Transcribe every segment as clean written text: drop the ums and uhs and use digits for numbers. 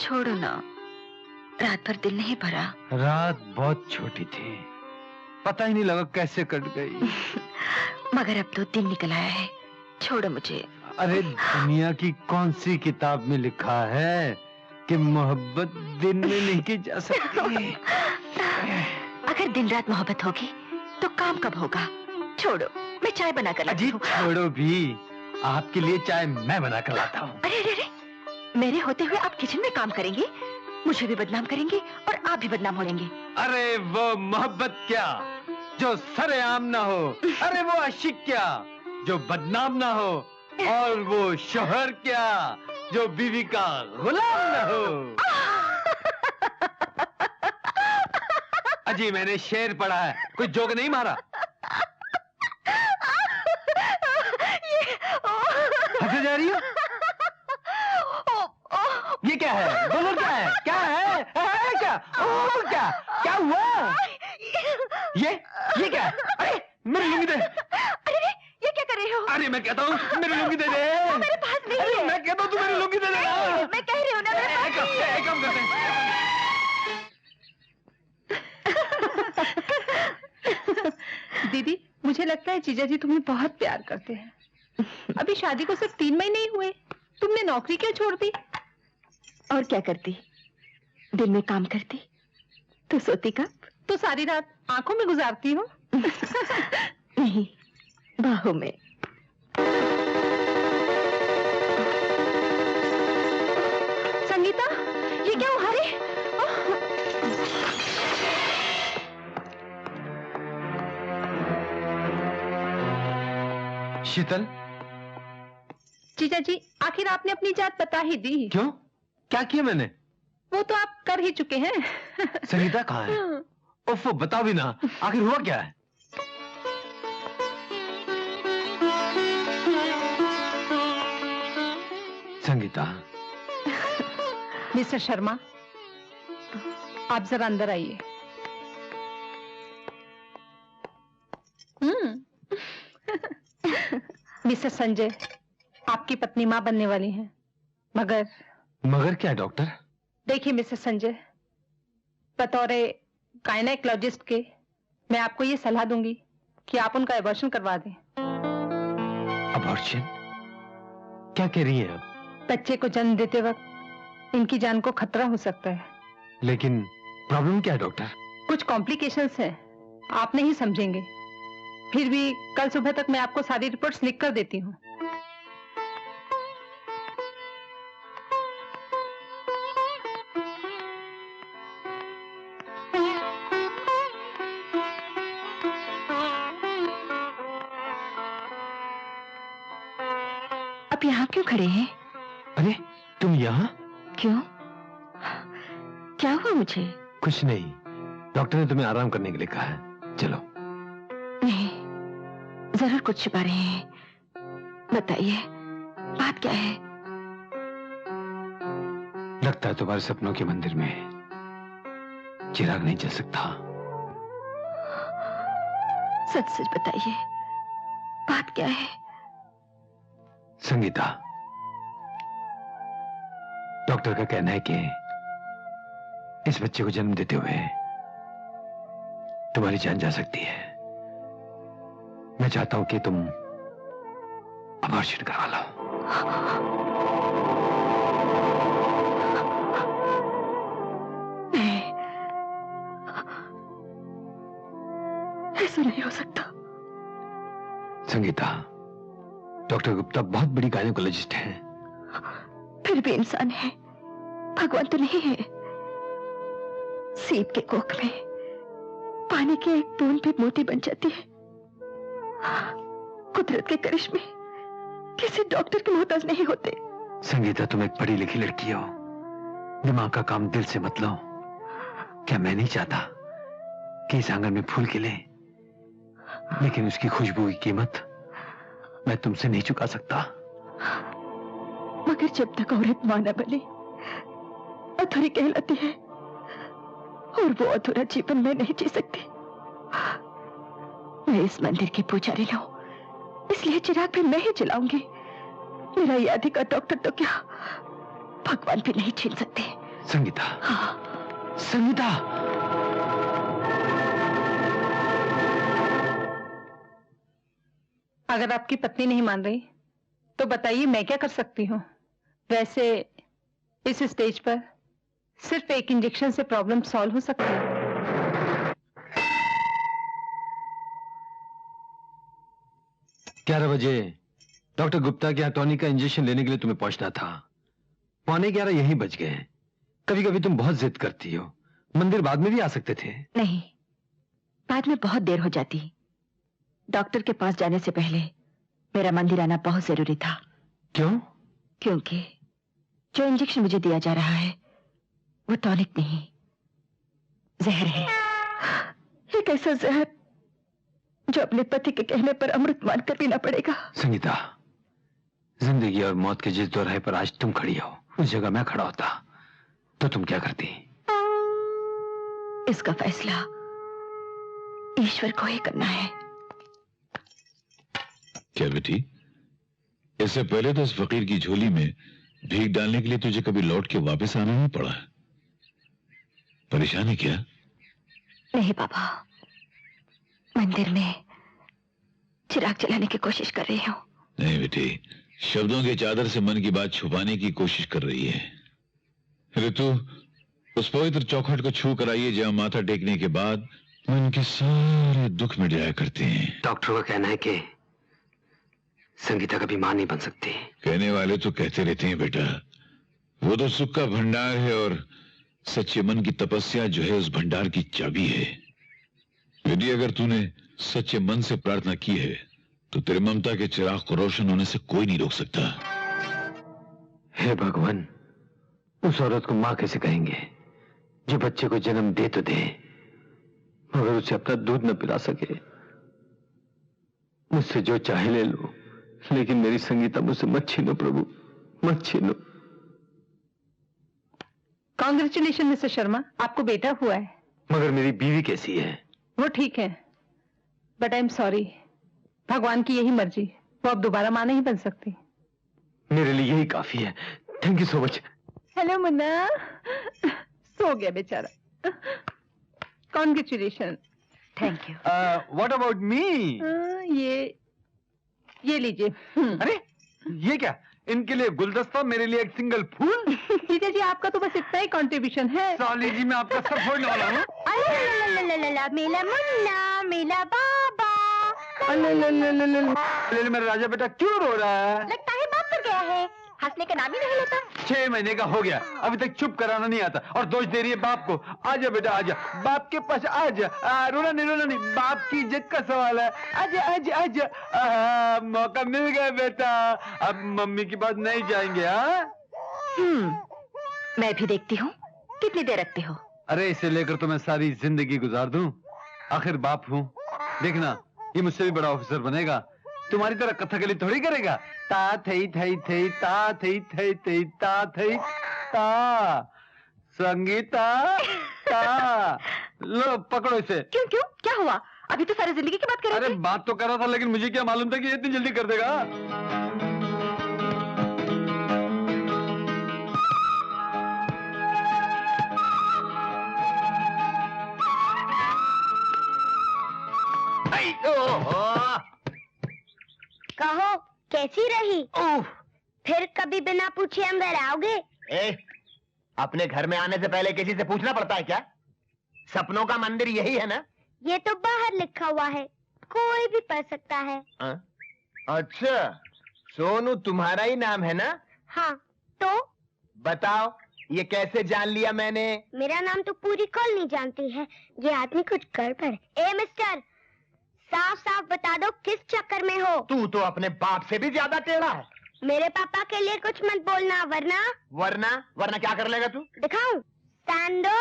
छोड़ो ना, रात भर दिल नहीं भरा। रात बहुत छोटी थी, पता ही नहीं लगा कैसे कट गई। मगर अब तो दिन निकल आया है, छोड़ो मुझे। अरे दुनिया की कौन सी किताब में लिखा है कि मोहब्बत दिन में नहीं की जा सकती? अगर दिन रात मोहब्बत होगी तो काम कब होगा? छोड़ो, मैं चाय बना कर लाती हूँ। छोड़ो भी, आपके लिए चाय मैं बना कर लाता हूँ। अरे अरे अरे, मेरे होते हुए आप किचन में काम करेंगे, मुझे भी बदनाम करेंगे और आप भी बदनाम हो जाएंगे। अरे वो मोहब्बत क्या जो सरेआम ना हो, अरे वो आशिक क्या जो बदनाम ना हो, और वो शोहर क्या जो बीवी का गुलाम ना हो। अजी मैंने शेर पढ़ा है, कोई जोक नहीं मारा। हंसे जा रही हो? ये क्या है? बोलो क्या है? क्या है? क्या? ओ क्या? क्या हुआ? ये क्या है? अरे मेरी लुंगी दे। अरे ये क्या कर रहे हो? अरे मैं कहता हूँ मेरी लुंगी दे दे। मेरे पास नहीं है। मैं कहता हूँ तू मेरी लुंगी दे दे। मैं कह रही हूँ ना, मेरे पास नहीं है। एक काम करते हैं। दीदी, मुझे लगता है जीजा जी तुम्हें बहुत प्यार करते हैं। अभी शादी को सिर्फ 3 महीने ही हुए, तुमने नौकरी क्यों छोड़ दी? और क्या करती? दिन में काम करती तो सोती कब? तो सारी रात आंखों में गुजारती हो? नहीं, बाहों में। संगीता, ये क्या हुआ? रे शीतल, जीजा जी, आखिर आपने अपनी जात बता ही दी। क्यों? क्या किया मैंने? वो तो आप कर ही चुके हैं। संगीता कहाँ है? उफ, बता भी ना, आखिर हुआ क्या है? संगीता। मिस्टर शर्मा, आप जरा अंदर आइए। मिस्टर संजय, आपकी पत्नी मां बनने वाली हैं। मगर क्या डॉक्टर? देखिए मिस्टर संजय, बतौर गायनेकोलॉजिस्ट के मैं आपको ये सलाह दूंगी कि आप उनका एबॉर्शन करवा दें। एबॉर्शन? क्या कह रही है आप? बच्चे को जन्म देते वक्त इनकी जान को खतरा हो सकता है। लेकिन प्रॉब्लम क्या है डॉक्टर? कुछ कॉम्प्लिकेशंस हैं, आप नहीं समझेंगे। फिर भी कल सुबह तक मैं आपको सारी रिपोर्ट्स लिख कर देती हूँ। आप यहाँ क्यों खड़े हैं? अरे तुम यहाँ? क्यों? क्या हुआ मुझे? कुछ नहीं, डॉक्टर ने तुम्हें आराम करने के लिए कहा है, चलो। नहीं, जरूर कुछ छुपा रहे हैं, बताइए बात क्या है? लगता है तुम्हारे सपनों के मंदिर में चिराग नहीं जल सकता। सच सच बताइए, बात क्या है? संगीता, डॉक्टर का कहना है कि इस बच्चे को जन्म देते हुए तुम्हारी जान जा सकती है। मैं चाहता हूं कि तुम अबॉर्शन करवा लो। नहीं, ऐसा नहीं हो सकता। संगीता, डॉक्टर गुप्ता बहुत बड़ी गायनेकोलॉजिस्ट हैं। फिर भी इंसान है, भगवान तो नहीं है। सीप के कोख में पानी की एक बूंद भी मोती बन जाती है। कुदरत के करिश्मे किसी डॉक्टर के मोहताज नहीं होते। संगीता, तुम एक पढ़ी लिखी लड़की हो, दिमाग का काम दिल से मत लो। क्या मैं नहीं चाहता कि इस आंगन में फूल खिले, लेकिन उसकी खुशबू की कीमत मैं तुमसे नहीं चुका सकता। मगर जब तक औरत मां न बने, अधूरी कहलाती है, और वो अधूरा जीवन मैं नहीं जी सकती। मैं इस मंदिर की पुजारी हूं, इसलिए चिराग भी मैं ही जलाऊंगी। मेरा ये अधिकार डॉक्टर तो क्या, भगवान भी नहीं छीन सकते। संगीता। हाँ। संगीता। अगर आपकी पत्नी नहीं मान रही तो बताइए मैं क्या कर सकती हूँ। वैसे इस स्टेज पर सिर्फ एक इंजेक्शन से प्रॉब्लम सॉल्व हो सकती है। 11 बजे डॉक्टर गुप्ता के टॉनिक का इंजेक्शन लेने के लिए तुम्हें पहुंचना था। 11:15 यही बज गए। कभी कभी तुम बहुत जिद करती हो। मंदिर बाद में भी आ सकते थे। नहीं, बाद में बहुत देर हो जाती। डॉक्टर के पास जाने से पहले मेरा मंदिर आना बहुत जरूरी था। क्यों? क्योंकि जो इंजेक्शन मुझे दिया जा रहा है वो टॉनिक नहीं, जहर है। एक ऐसा जहर जो अपने पति के कहने पर अमृत मानकर पीना पड़ेगा। संगीता, जिंदगी और मौत के जिस दोराहे पर आज तुम खड़ी हो, उस जगह मैं खड़ा होता तो तुम क्या करती? इसका फैसला ईश्वर को ही करना है। क्या बेटी, इससे पहले तो इस फकीर की झोली में भीख डालने के लिए तुझे कभी लौट के वापस आना नहीं पड़ा? परेशानी क्या? नहीं पापा, मंदिर में चिराग जलाने की कोशिश कर रही हूँ। नहीं बेटी, शब्दों के चादर से मन की बात छुपाने की कोशिश कर रही है। ऋतु, उस पवित्र चौखट को छू कर आइए जहां माथा टेकने के बाद मन के सारे दुख मिट जाया करते हैं। डॉक्टर का कहना है कि संगीता कभी मां नहीं बन सकती। कहने वाले तो कहते रहते हैं बेटा, वो तो सुख का भंडार है और सच्चे मन की तपस्या जो है उस भंडार की चाबी है। यदि अगर तूने सच्चे मन से प्रार्थना की है तो तेरे ममता के चिराग को रोशन होने से कोई नहीं रोक सकता। हे भगवान, उस औरत को मां कैसे कहेंगे जो बच्चे को जन्म दे तो दे मगर उसे अपना दूध न पिला सके। मुझसे जो चाहे ले लो, लेकिन मेरी संगीता मुझसे मत छीनो प्रभु, मत छीनो। कांग्रेचुलेशन मिस्टर शर्मा, आपको बेटा हुआ है। मगर मेरी बीवी कैसी है? वो ठीक है, बट आई एम सॉरी, भगवान की यही मर्जी, वो अब दोबारा मां नहीं बन सकती। मेरे लिए यही काफी है। Thank you so much. Hello Munna, सो गया बेचारा। Congratulation. Thank you. What about me? ये लीजिए। अरे ये क्या? इनके लिए गुलदस्ता, मेरे लिए एक सिंगल फूल? जीजा जी, आपका तो बस इतना ही कंट्रीब्यूशन है। साली जी, मैं आपका सब फोड़ने वाला हूँ। मेरा मुन्ना, मेरा बाबा। मेरा राजा बेटा क्यों रो रहा है? लगता है बाप मर गया है, हंसने का नाम ही नहीं लेता। 6 महीने का हो गया, अभी तक चुप कराना नहीं आता और दोष दे रही है बाप को। आजा बेटा आजा, बाप के पास आजा। रोना नहीं, बाप की इज्जत का सवाल है। आजा आजा आजा। मौका मिल गया बेटा, अब मम्मी के पास नहीं जाएंगे। मैं भी देखती हूँ कितनी देर रखते हो। अरे इसे लेकर तो मैं सारी जिंदगी गुजार दूं, आखिर बाप हूँ। देखना, ये मुझसे भी बड़ा ऑफिसर बनेगा, तुम्हारी तरह कथकली थोड़ी करेगा। ता थई थई थई ता थई थई थई ता थई ता। संगीता ता। लो पकड़ो इसे। क्यों क्यों, क्या हुआ? अभी तो सारी जिंदगी की बात कर रहे अरे थे। बात तो कर रहा था, लेकिन मुझे क्या मालूम था कि ये इतनी जल्दी कर देगा। कहो कैसी रही? फिर कभी बिना पूछे अंदर आओगे? अपने घर में आने से पहले किसी से पूछना पड़ता है क्या? सपनों का मंदिर यही है ना? ये तो बाहर लिखा हुआ है, कोई भी पढ़ सकता है। अच्छा, सोनू तुम्हारा ही नाम है ना? हाँ, तो बताओ ये कैसे जान लिया मैंने? मेरा नाम तो पूरी कॉलोनी जानती है। ये आदमी कुछ गड़बड़ है। ए मिस्टर, साफ साफ बता दो किस चक्कर में हो? तू तो अपने बाप से भी ज्यादा टेढ़ा है। मेरे पापा के लिए कुछ मत बोलना, वरना वरना क्या कर लेगा तू? दिखाऊं? सैंडो।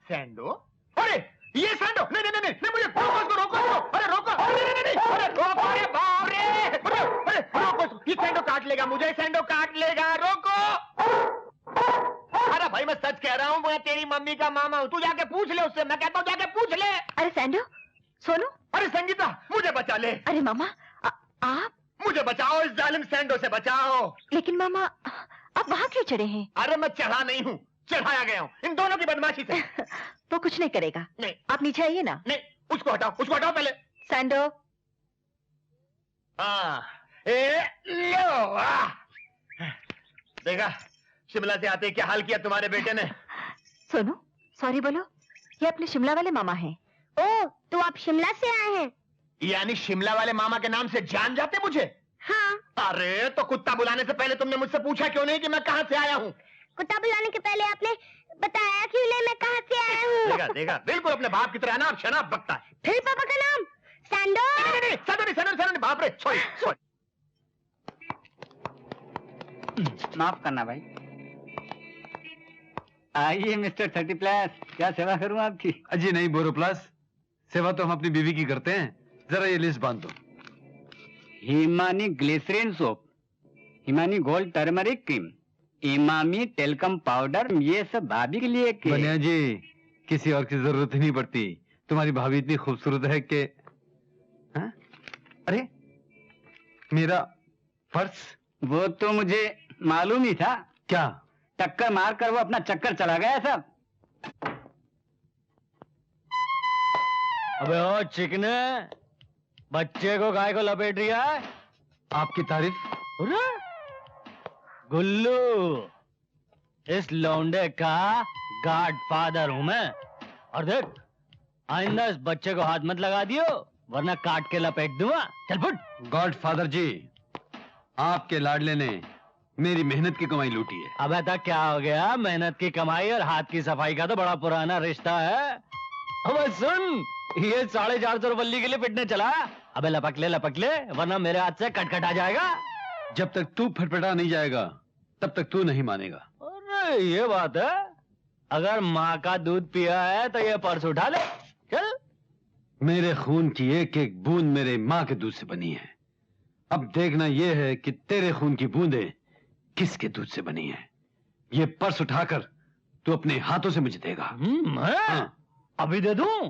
सैंडो? अरे ये सैंडो! नहीं, मुझे रोको! अरे रोको! नहीं, अरे रोको! अरे बाप रे! अरे रोको! ये सैंडो काट लेगा मुझे, सैंडो काट लेगा, रोको! अरे भाई मैं सच कह रहा हूँ, मैं तेरी मम्मी का मामा हूँ, तू जाके पूछ ले उससे, मैं कहता हूँ जाके पूछ ले। अरे सैंडो, सोनू। अरे संगीता, मुझे बचा ले। अरे मामा, आप? मुझे बचाओ, इस जालिम सैंडो से बचाओ। लेकिन मामा, आप वहाँ क्यों चढ़े हैं? अरे मैं चढ़ा नहीं हूँ, चढ़ाया गया हूँ इन दोनों की बदमाशी से। वो कुछ नहीं करेगा। नहीं आप नीचे आइए ना। नहीं, उसको हटाओ पहले। सैंडो। लो देखा शिमला से आते क्या हाल किया तुम्हारे बेटे ने। सोनू सॉरी बोलो, ये अपने शिमला वाले मामा हैं। ओ, तो आप शिमला से आए हैं? यानी शिमला वाले मामा के नाम से जान जाते मुझे? हाँ। अरे तो कुत्ता बुलाने से पहले तुमने मुझसे पूछा क्यों नहीं कि मैं कहाँ से आया हूँ? कुत्ता बुलाने के पहले आपने बताया क्यों नहीं मैं कहाँ से आया हूँ? देखा बिल्कुल अपने बाप की तरह ना, अब शराब बकता है। फिर पापा का नाम सैंडो? नहीं, बाप रे, सॉरी। माफ करना भाई। आइए मिस्टर 30+, क्या सेवा करूं आपकी? अजी नहीं बोरोप्लस, सेवा तो हम अपनी बीवी की करते हैं। जरा ये लिस्ट बांध दो। Himani glycerine soap, Himani gold turmeric cream, Emami talcum powder, ये सब भाभी के लिए के। बनिया जी किसी और की जरूरत ही नहीं पड़ती, तुम्हारी भाभी इतनी खूबसूरत है कि। हाँ? अरे मेरा पर्स? वो तो मुझे मालूम ही था। क्या? टक्कर मार कर वो अपना चक्कर चला गया सब। अबे ओ चिकने, बच्चे को गाय को लपेट रिया है? आपकी तारीफ। अरे गुल्लू, इस लौंडे का गॉडफादर हूं मैं। और देख, आइंदा इस बच्चे को हाथ मत लगा दियो, वरना काट के लपेट दूंगा। चल फुट। गॉडफादर जी, आपके लाडले ने मेरी मेहनत की कमाई लूटी है। अबे तक क्या हो गया, मेहनत की कमाई और हाथ की सफाई का तो बड़ा पुराना रिश्ता है। अबे सुन, ये 450 रुपये के लिए पिटने चला। अबे लपक ले, वरना मेरे हाथ से कटकट आ जाएगा। जब तक तू फटफटा नहीं जाएगा तब तक तू नहीं मानेगा। अरे ये बात है, अगर माँ का दूध पिया है तो ये पर्स उठा ले। चल। मेरे खून की एक एक बूंद मेरे माँ के दूध से बनी है। अब देखना यह है कि तेरे खून की बूंदें किसके दूध से बनी है। ये पर्स उठाकर तू अपने हाथों से मुझे देगा। मैं? हाँ। अभी दे दूं?